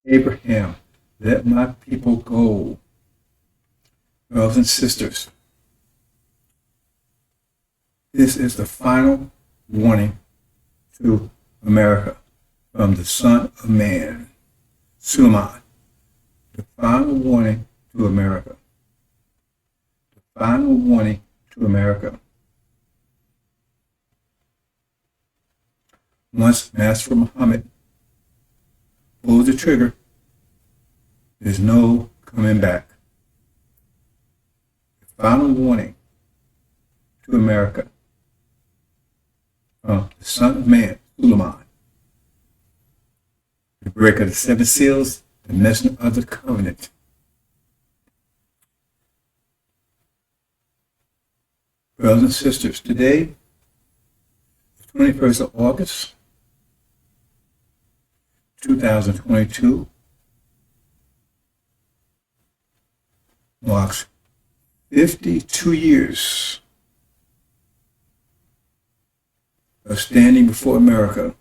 Abraham, let my people go. Brothers and sisters, this is the final warning to America from the Son of Man, Suleiman. The final warning to America. The final warning to America. Once Master Muhammad pulls the trigger, there's no coming back. The final warning to America from the Son of Man, Suleiman. The breaker of the seven seals, the messenger of the covenant. Brothers and sisters, today, the 21st of August, 2022, marks 52 years of standing before America.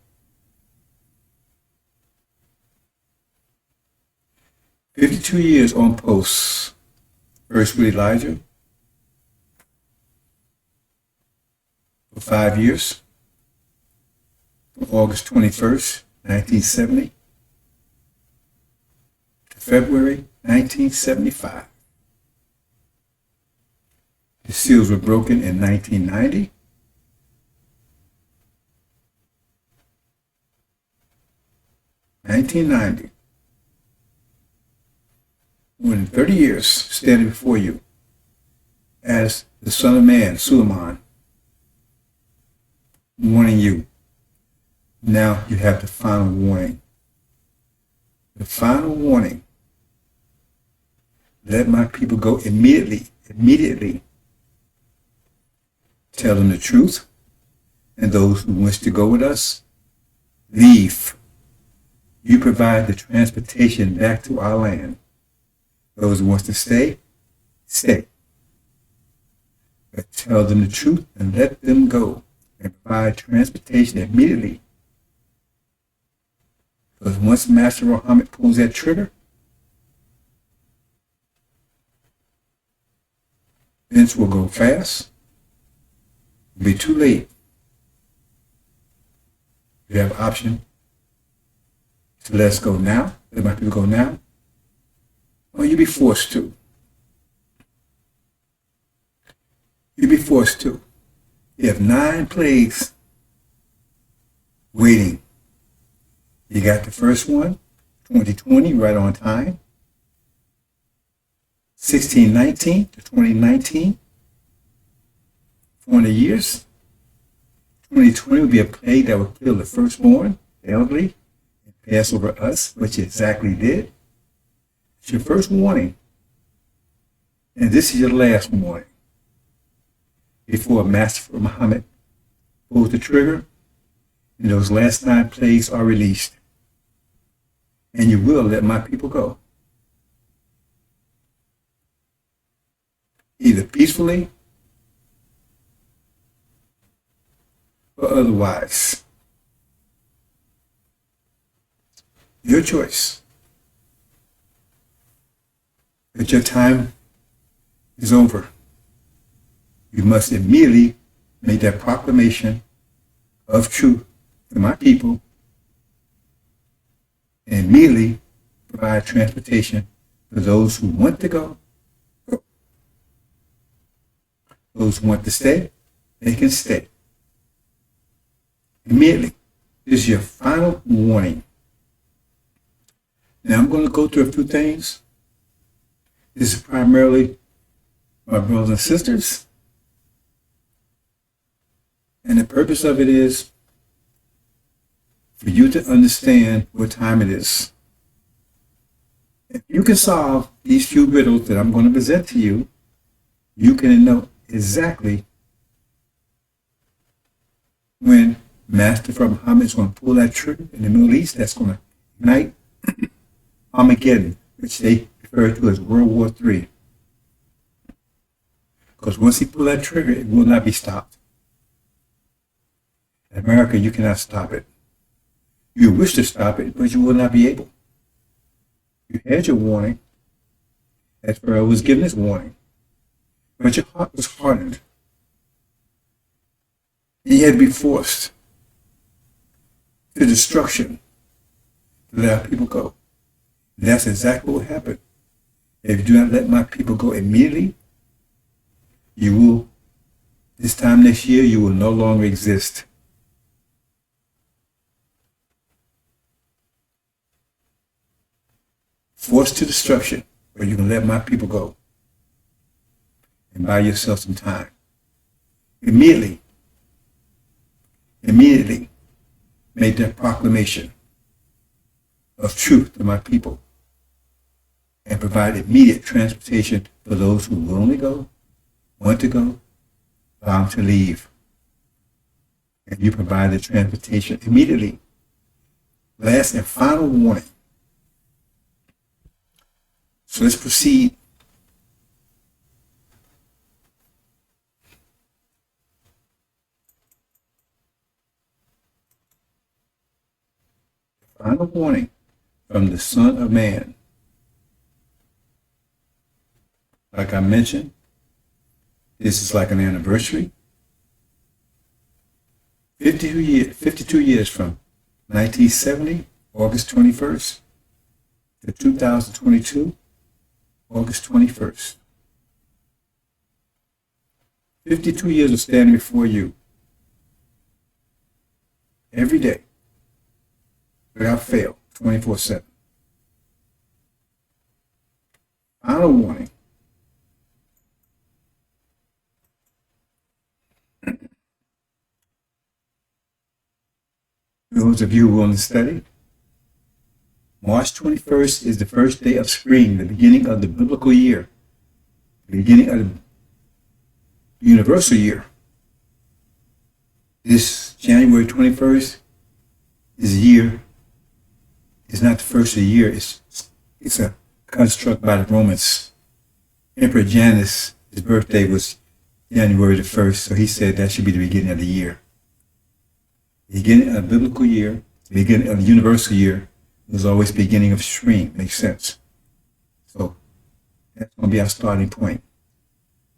52 years on post, first with Elijah for 5 years, from August 21st, 1970 to February 1975. The seals were broken in 1990. More than 30 years standing before you as the Son of Man, Suleiman, warning you. Now you have the final warning. The final warning. Let my people go immediately. Immediately. Tell them the truth. And those who wish to go with us, leave. You provide the transportation back to our land. Those who want to stay, stay. But tell them the truth and let them go and provide transportation immediately. Because once Master Muhammad pulls that trigger, events will go fast. It'll be too late. You have an option to let us go now, let my people go now, or you'll be forced to. You'll be forced to. You have 9 plagues waiting. You got the first one, 2020, right on time. 1619 to 2019, 400 years. 2020 will be a plague that will kill the firstborn, the elderly, and pass over us, which it exactly did. It's your first warning. And this is your last warning. Before Master Muhammad pulls the trigger, and those last 9 plagues are released. And you will let my people go. Either peacefully or otherwise. Your choice. But your time is over. You must immediately make that proclamation of truth to my people and immediately provide transportation for those who want to go. Those who want to stay, they can stay. Immediately. This is your final warning. Now I'm going to go through a few things. This is primarily my brothers and sisters. And the purpose of it is for you to understand what time it is. If you can solve these few riddles that I'm going to present to you, you can know exactly when Master Muhammad is going to pull that trigger in the Middle East. That's going to ignite Armageddon, which they refer to as World War III. Because once he pulls that trigger, it will not be stopped. In America, you cannot stop it. You wish to stop it, but you will not be able. You had your warning, as Pharaoh was given his warning, but your heart was hardened. And you had to be forced to destruction to let our people go. And that's exactly what happened. If you do not let my people go immediately, you will, this time next year, you will no longer exist. Forced to destruction, or you can let my people go and buy yourself some time. Immediately make that proclamation of truth to my people and provide immediate transportation for those who will only go, want to go, allow them to leave. And you provide the transportation immediately. Last and final warning. So let's proceed. Final warning from the Son of Man. Like I mentioned, this is like an anniversary. 52 years from 1970, August 21st, to 2022, August 21st. 52 years of standing before you every day, without fail, 24/7. Final warning. Those of you who want to study, March 21st is the first day of spring, the beginning of the biblical year, the beginning of the universal year. This January 21st is a year, it's not the first of the year, it's a construct by the Romans. Emperor Janus, his birthday was January the 1st, so he said that should be the beginning of the year. The beginning of the biblical year, the beginning of the universal year, was always the beginning of spring. Makes sense. So that's going to be our starting point,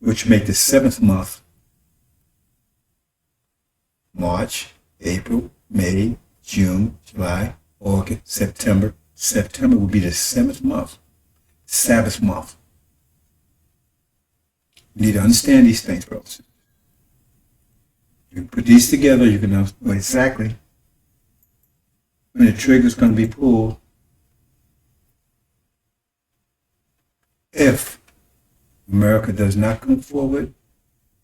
which make the 7th month March, April, May, June, July, August, September. September will be the 7th month, Sabbath month. You need to understand these things, brothers. You put these together, you can know exactly when the trigger is going to be pulled. If America does not come forward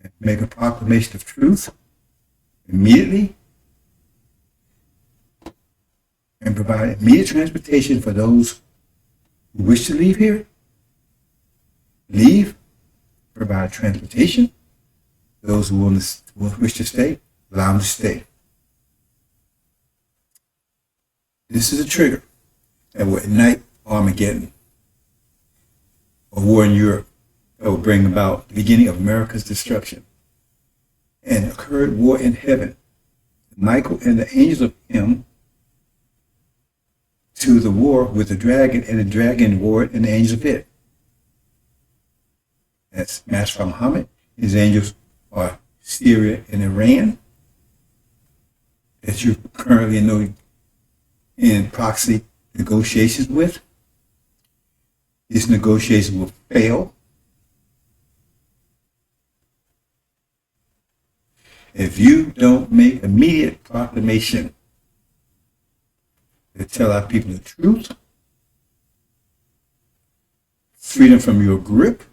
and make a proclamation of truth immediately and provide immediate transportation for those who wish to leave here, provide transportation. Those who wish to stay, allow them to stay. This is a trigger that will ignite Armageddon, a war in Europe that will bring about the beginning of America's destruction. And occurred war in heaven. Michael and the angels of him to the war with the dragon, and the dragon warred and the angels of it. That's Master Muhammad, his angels are Syria and Iran, that you currently know in proxy negotiations with. This negotiation will fail if you don't make immediate proclamation to tell our people the truth, freedom from your grip,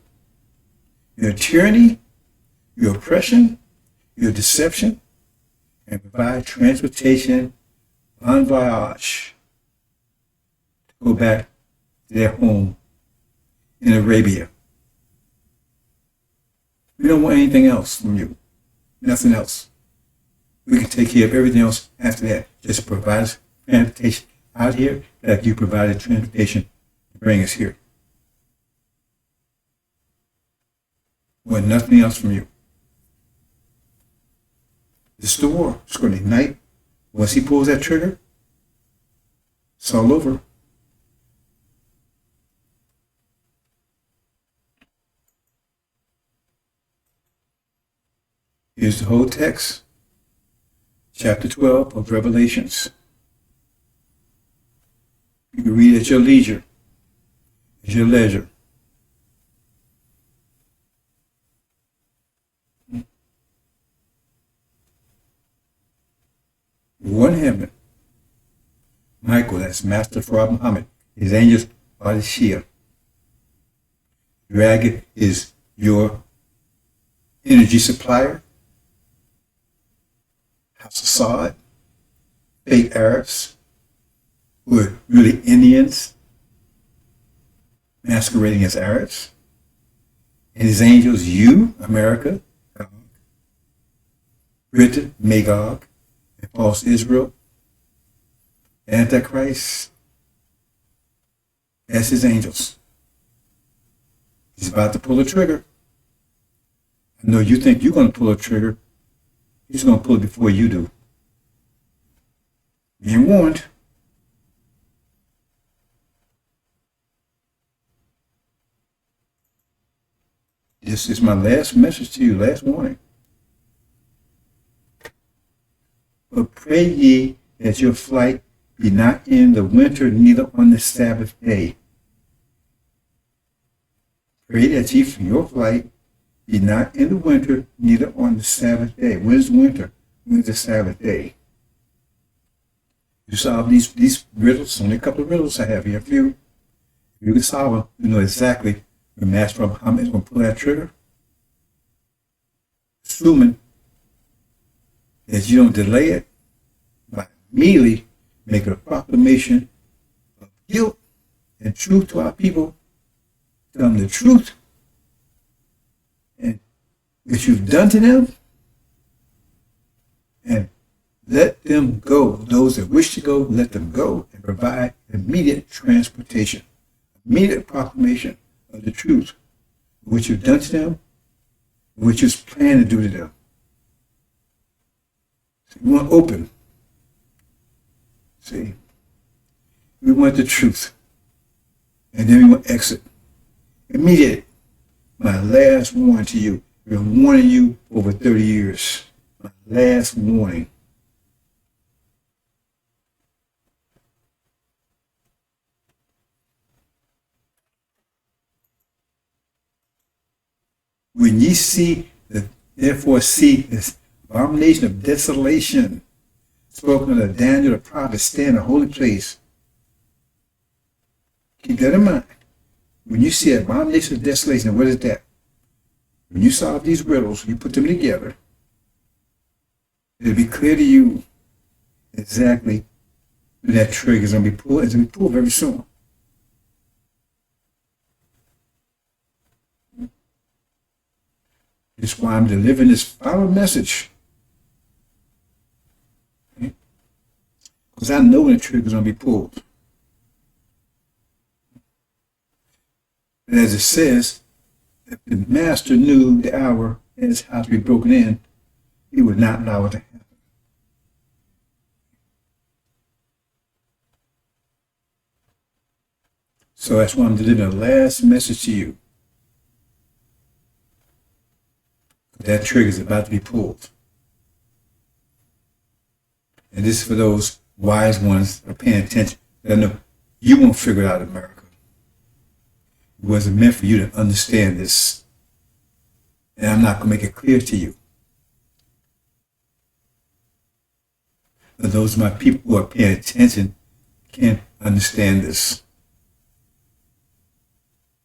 your tyranny, your oppression, your deception, and provide transportation en voyage to go back to their home in Arabia. We don't want anything else from you. Nothing else. We can take care of everything else after that. Just provide us transportation out here like you provided transportation to bring us here. Want nothing else from you. This is the war. It's going to ignite. Once he pulls that trigger, it's all over. Here's the whole text. Chapter 12 of Revelations. You can read at your leisure, at your leisure. One heaven. Michael, that's Master Farad Muhammad. His angels are the Shia. Dragon is your energy supplier. House of Saud, fake Arabs, who are really Indians, masquerading as Arabs. And his angels, you, America, Britain, Magog, and false Israel, Antichrist. That's his angels. He's about to pull a trigger. I know you think you're going to pull a trigger. He's going to pull it before you do. Being warned. This is my last message to you, last warning. But pray ye that your flight be not in the winter, neither on the Sabbath day. Pray that your flight be not in the winter, neither on the Sabbath day. When's winter? When's the Sabbath day? You solve these riddles, only a couple of riddles I have here, a few. If you can solve them, you know exactly when Master Muhammad is going to pull that trigger. Assuming that you don't delay it by immediately making a proclamation of guilt and truth to our people. Tell them the truth and what you've done to them, and let them go. Those that wish to go, let them go, and provide immediate transportation, immediate proclamation of the truth, what you've done to them, and what you're planning to do to them. So we want open. See, we want the truth, and then we want exit. Immediate. My last warning to you. I've been warning you over 30 years. My last warning. When ye see, therefore see this abomination of desolation, spoken of Daniel the prophet, stand in a holy place. Keep that in mind. When you see abomination of desolation, what is that? When you solve these riddles, you put them together, it'll be clear to you exactly when that trigger is going to be pulled. It's going to be pulled very soon. That's why I'm delivering this final message. Because I know when the trigger is going to be pulled. And as it says, if the master knew the hour and his house would be broken in, he would not allow it to happen. So that's why I'm delivering the last message to you. That trigger is about to be pulled. And this is for those wise ones that are paying attention. That know you won't figure it out in America. It wasn't meant for you to understand this. And I'm not going to make it clear to you. But those of my people who are paying attention can't understand this.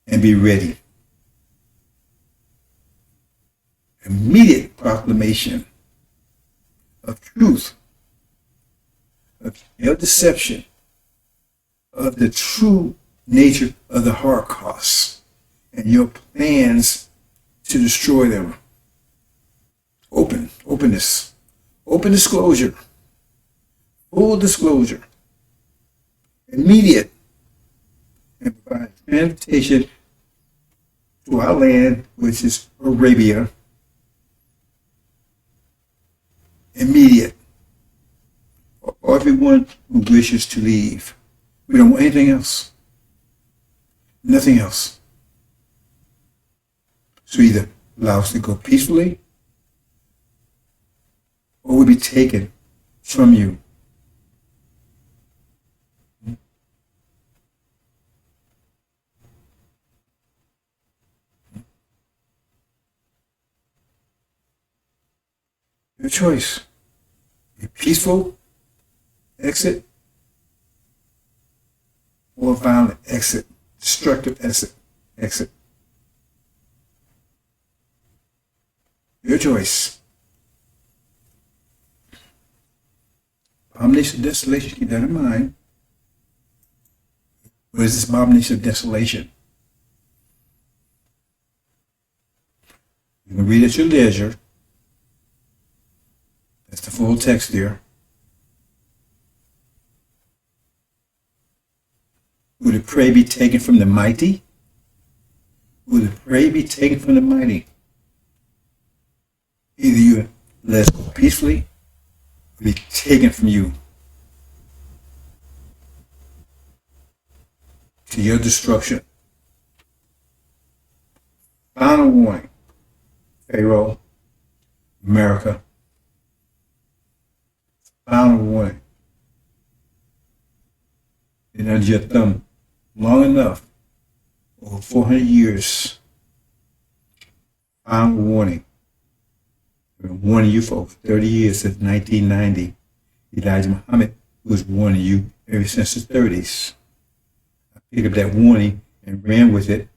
And be ready. Immediate proclamation of truth, of your deception, of the true nature of the Holocaust, and your plans to destroy them. Openness, open disclosure, full disclosure, immediate, and provide transportation to our land, which is Arabia, immediate, for everyone who wishes to leave. We don't want anything else. Nothing else. So either allow us to go peacefully, or we'll be taken from you. Your choice. A peaceful exit or a violent exit, destructive exit. Your choice. Abomination of desolation, keep that in mind. What is this abomination of desolation? You can read at your leisure. That's the full text there. Will the prey be taken from the mighty? Will the prey be taken from the mighty? Either you let us go peacefully, or be taken from you to your destruction. Final warning, Pharaoh, America. Final warning. Been under your thumb long enough, over 400 years. Final warning. I've been warning you for over 30 years, since 1990. Elijah Muhammad was warning you ever since the 30s. I picked up that warning and ran with it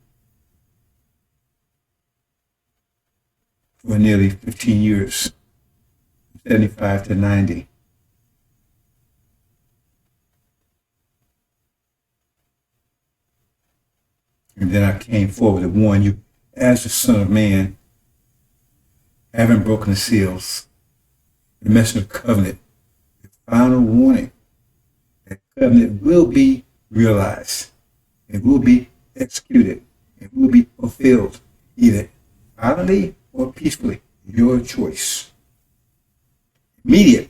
for nearly 15 years, 75 to 90. And then I came forward to warn you, as the Son of Man, having broken the seals, the message of covenant, the final warning that covenant will be realized, it will be executed, it will be fulfilled, either violently or peacefully, your choice. Immediate.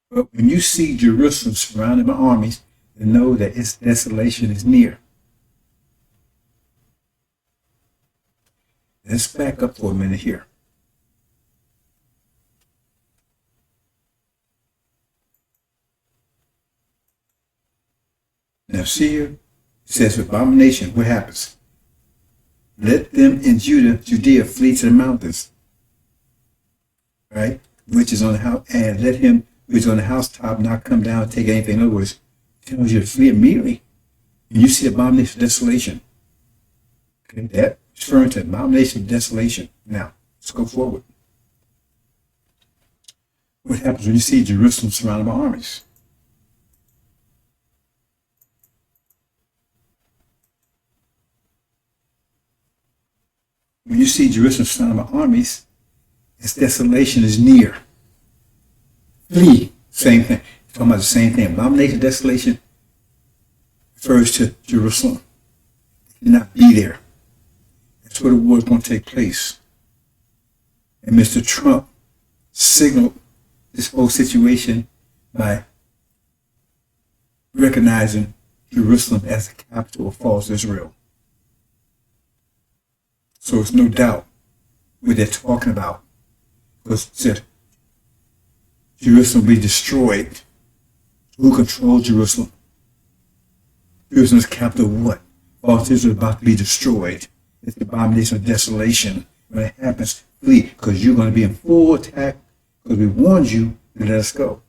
But when you see Jerusalem surrounded by armies, then know that its desolation is near. Let's back up for a minute here. Now see here, it says abomination, what happens? Let them in Judea flee to the mountains. Right? Which is on the house, and let him who is on the housetop not come down and take anything. In other words, it tells you to flee immediately. And you see abomination of desolation. Okay, that is referring to abomination of desolation. Now, let's go forward. What happens when you see Jerusalem surrounded by armies? When you see Jerusalem surrounded by armies, its desolation is near. Flee, same thing. Talking about the same thing. Abomination, desolation refers to Jerusalem. They cannot be there. That's where the war is going to take place. And Mr. Trump signaled this whole situation by recognizing Jerusalem as the capital of false Israel. So it's no doubt what they're talking about. Because it said Jerusalem will be destroyed. Who controls Jerusalem? Jerusalem's capital of what? False Israel is about to be destroyed. It's the abomination of desolation. When it happens, flee, because you're going to be in full attack, because we warned you to let us go.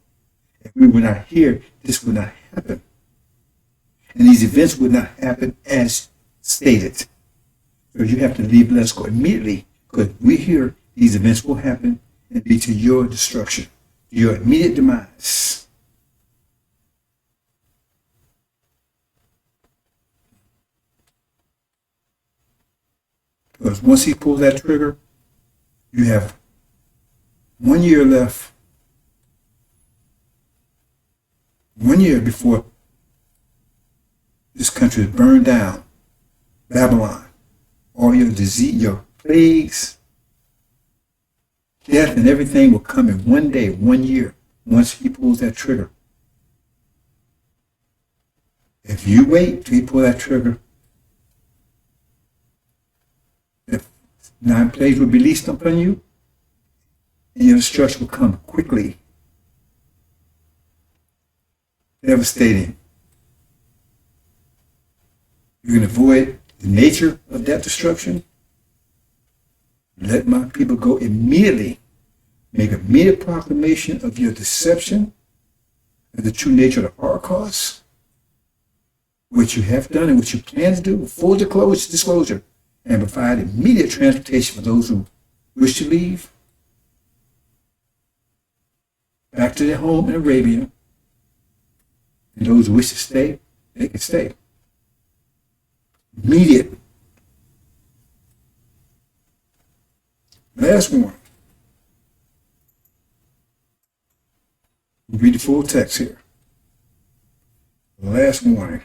If we were not here, this would not happen. And these events would not happen as stated. So you have to leave, let us go immediately, because we hear these events will happen and be to your destruction, your immediate demise. Because once he pulls that trigger, you have 1 year left 1 year before this country is burned down, Babylon, all your disease, your plagues, death, and everything will come in 1 day, 1 year, once he pulls that trigger. If you wait till he pull that trigger, the 9 plagues will be released upon you, and your destruction will come quickly. Devastating. You can avoid the nature of that destruction. Let my people go immediately. Make immediate proclamation of your deception and the true nature of the Holocaust, what you have done and what you plan to do, full disclosure, and provide immediate transportation for those who wish to leave back to their home in Arabia, and those who wish to stay, they can stay. Immediate. Last one. Read the full text here. Last warning.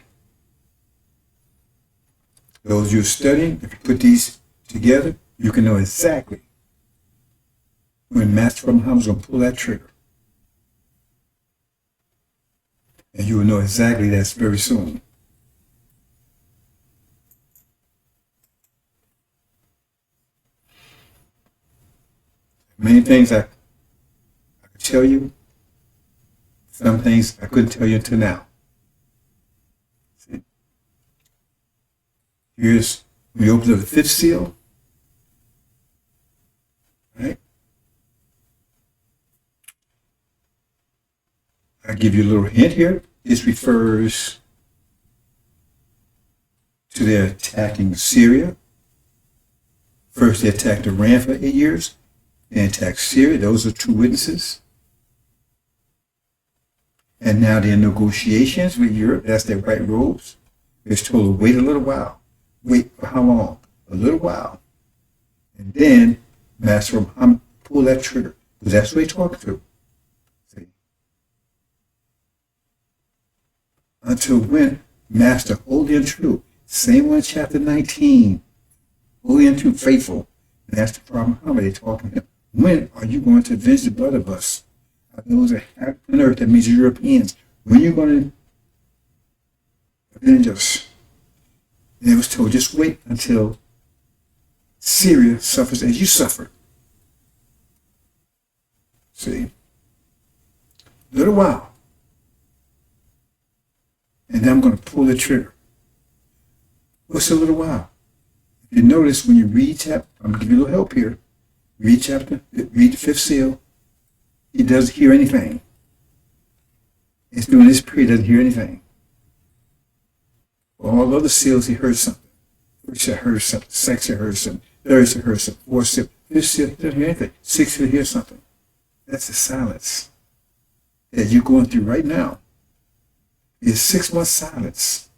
Those you're studying, if you put these together, you can know exactly when Master Muhammad is going to pull that trigger. And you will know exactly that's very soon. Many things I could tell you. Some things I couldn't tell you until now. See? Here's when you open up the 5th seal. Right? I give you a little hint here. This refers to their attacking Syria. First, they attacked Iran for 8 years. They attacked Syria. Those are 2 witnesses. And now they're in negotiations with Europe. That's their white robes. They're told to wait a little while. Wait for how long? A little while. And then Master Muhammad pull that trigger. Because that's what they're talking to. See? Until when? Master, holy and true. Same one, chapter 19. Holy and true, faithful. And that's the problem. Muhammad, they're talking to him. When are you going to avenge the blood of us? Those are happy on earth, that means Europeans. When are you going to avenge us? And it was told, just wait until Syria suffers as you suffered. See? A little while. And then I'm going to pull the trigger. What's a little while? If you notice when you read chapter, I'm going to give you a little help here. Read the 5th seal. He doesn't hear anything. It's during this period, he doesn't hear anything. All other seals, he heard something. First, he heard something. Second, he heard something. Third, he heard something. Fourth seal, 5th seal, he doesn't hear anything. 6th, he'll hear something. That's the silence that you're going through right now. It's 6 months silence.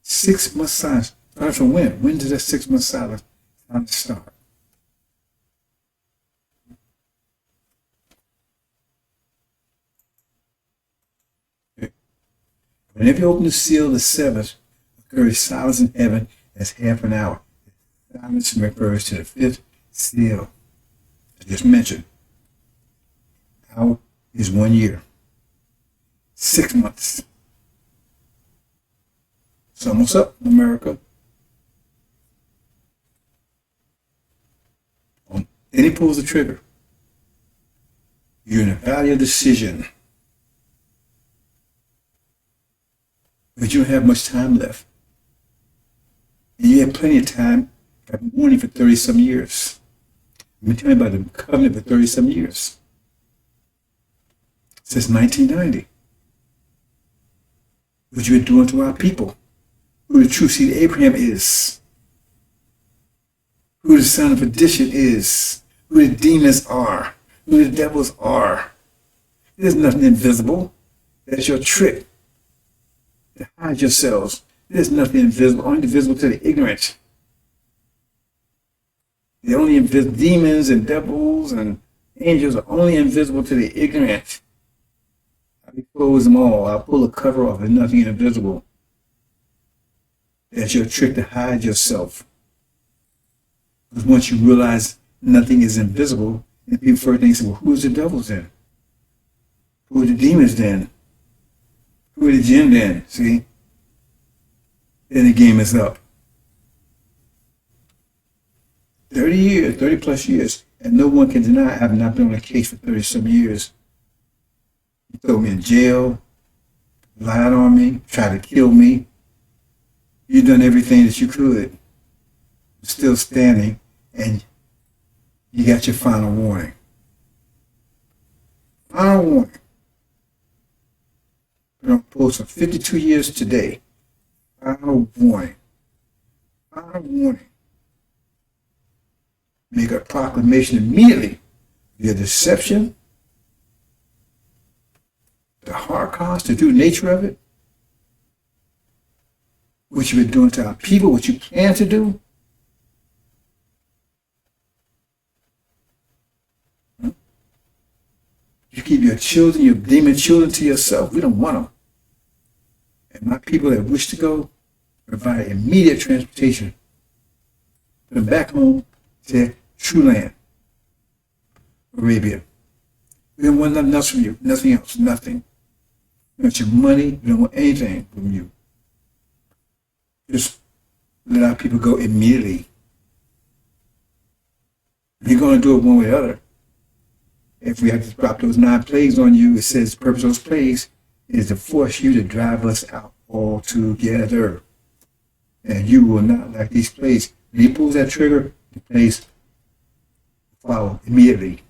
6 months silence. Start from when? When does that 6 months silence time to start? Whenever you open the seal, the 7th, occurs silence in heaven as half an hour. Silence refers to the 5th seal. I just mentioned. Hour is 1 year. 6 months. It's almost up in America. Then he pulls the trigger. You're in a valley of decision. But you don't have much time left. And you have plenty of time. I've been warning for 30-some years. I've been telling you about the covenant for 30-some years. Since 1990. What you've been doing to our people. Who the true seed of Abraham is. Who the son of perdition is. Who the demons are. Who the devils are. There's nothing invisible. That's your trick. To hide yourselves. There's nothing invisible, only visible to the ignorant. The only demons and devils and angels are only invisible to the ignorant. I'll expose them all. I'll pull the cover off and nothing is invisible. That's your trick to hide yourself. Because once you realize nothing is invisible, and people first think, well, who is the devils then? Who are the demons then? Who are the jinn then? See? Then the game is up. 30 years, 30 plus years, and no one can deny I have not been on a case for 30 some years. You throw me in jail, lied on me, tried to kill me. You've done everything that you could. Still standing, and you got your final warning. Final warning. Been on post for 52 years today. Final warning. Final warning. Make a proclamation immediately. The deception, the Holocaust, the true nature of it, what you've been doing to our people, what you plan to do. You keep your children, your demon children to yourself. We don't want them. And my people that wish to go, provide immediate transportation. Put them back home to their true land, Arabia. We don't want nothing else from you. Nothing else. Nothing. We don't want your money. We don't want anything from you. Just let our people go immediately. You're going to do it one way or the other. If we have to drop those 9 plagues on you, it says the purpose of those plagues is to force you to drive us out altogether. And you will not like these plagues. When he pulls that trigger, the plagues follow immediately.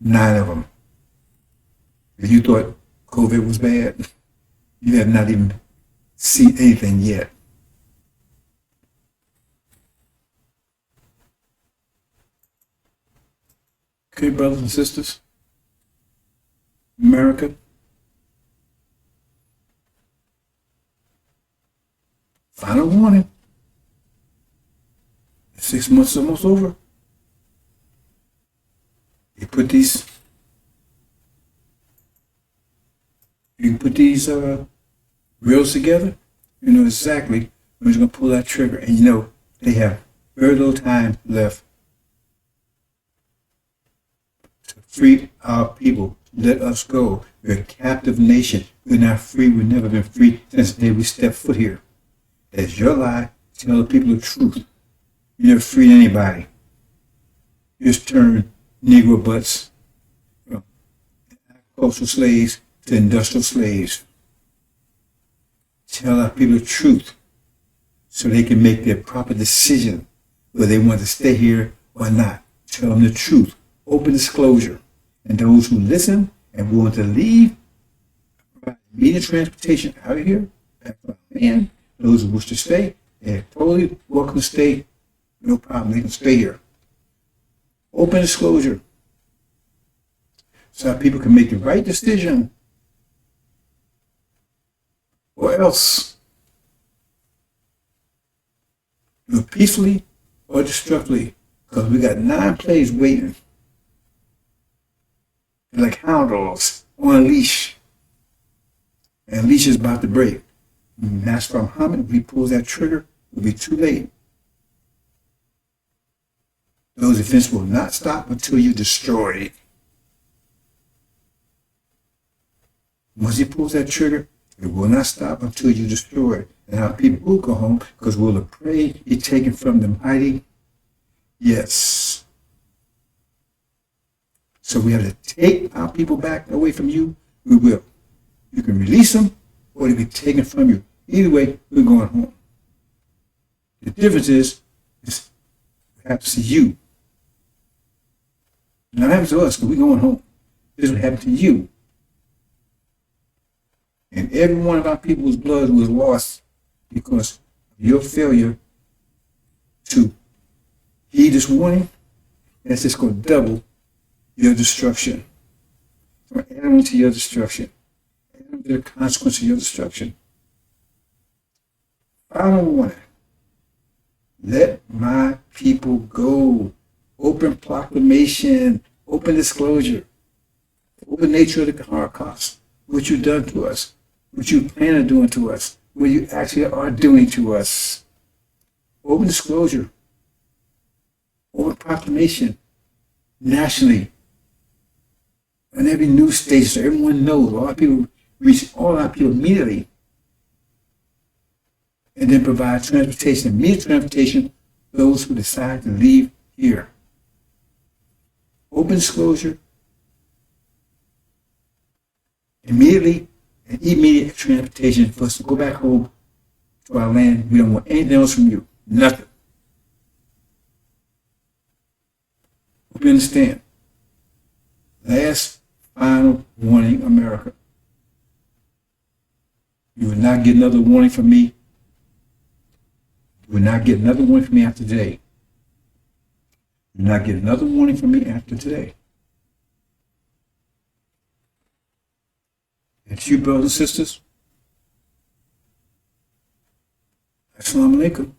9 of them. If you thought COVID was bad, you have not even seen anything yet. Okay, brothers and sisters, America, final warning. 6 months is almost over. You can put these reels together, you know exactly when you're going to pull that trigger, and you know they have very little time left to free our people. Let us go. We're a captive nation. We're not free. We've never been free since the day we stepped foot here. That's your lie. Tell the people the truth. You never freed anybody. You just turned Negro butts from agricultural slaves to industrial slaves. Tell our people the truth so they can make their proper decision whether they want to stay here or not. Tell them the truth. Open disclosure. And those who listen and want to leave, provide immediate transportation out of here, back to our land. Those who wish to stay, they're totally welcome to stay. No problem. They can stay here. Open disclosure. So our people can make the right decision. Or else, do it peacefully or destructively. Because we got 9 plays waiting. They're like hound dogs on a leash. And leash is about to break. Master Muhammad, if he pulls that trigger, it will be too late. Those events will not stop until you destroy it. Once he pulls that trigger, it will not stop until you destroy it. And our people will go home because will the prey be taken from the mighty? Yes. So we have to take our people back away from you. We will. You can release them or they'll be taken from you. Either way, we're going home. The difference is what happens to you. Not happens to us, but we're going home. This is what happened to you. And every one of our people's blood was lost because of your failure to heed this warning. That's just going to double your destruction. So add on to your destruction. Add on to the consequence of your destruction. Final warning. Let my people go. Open proclamation. Open disclosure. The open nature of the Holocaust what you've done to us, what you plan on doing to us, what you actually are doing to us. Open disclosure, open proclamation, nationally, on every news station, so everyone knows. A lot of people reach all our people immediately, and then provide transportation, immediate transportation, those who decide to leave here. Open disclosure, immediately, and immediate transportation for us to go back home to our land. We don't want anything else from you. Nothing. Hope you understand. Last final warning, America. You will not get another warning from me. You will not get another warning from me after today. You will not get another warning from me after today. And to you, brothers and sisters, Assalamu alaikum.